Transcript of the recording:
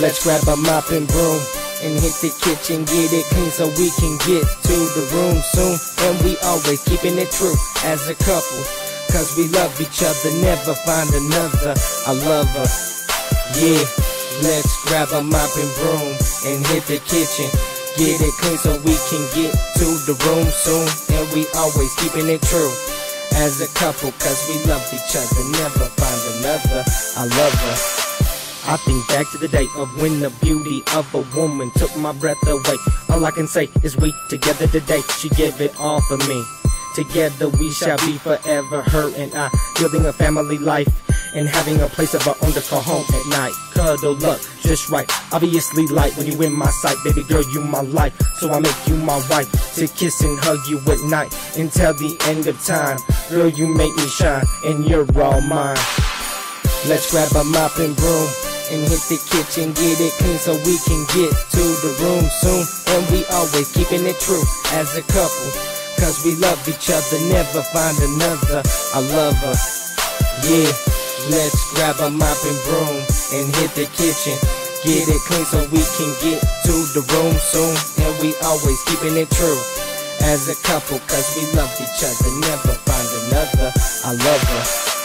Let's grab a mop and broom and hit the kitchen, get it clean so we can get to the room soon. And we always keeping it true as a couple, cause we love each other, never find another. I love her, yeah. Let's grab a mop and broom and hit the kitchen, get it clean so we can get to the room soon. And we always keeping it true as a couple, cause we love each other, never find another. I love her. I think back to the day of when the beauty of a woman took my breath away. All I can say is we together today, she gave it all for me. Together we shall be forever, her and I, building a family life and having a place of our own to call home at night. Cuddle up just right, obviously light when you in my sight. Baby girl, you my life, so I make you my wife, to kiss and hug you at night until the end of time. Girl, you make me shine and you're all mine. Let's grab a mop and broom and hit the kitchen, get it clean so we can get to the room soon. And we always keeping it true as a couple, cause we love each other, never find another. I love her, yeah. Let's grab a mop and broom and hit the kitchen, get it clean so we can get to the room soon. And we always keeping it true as a couple, cause we love each other, never find another. I love her.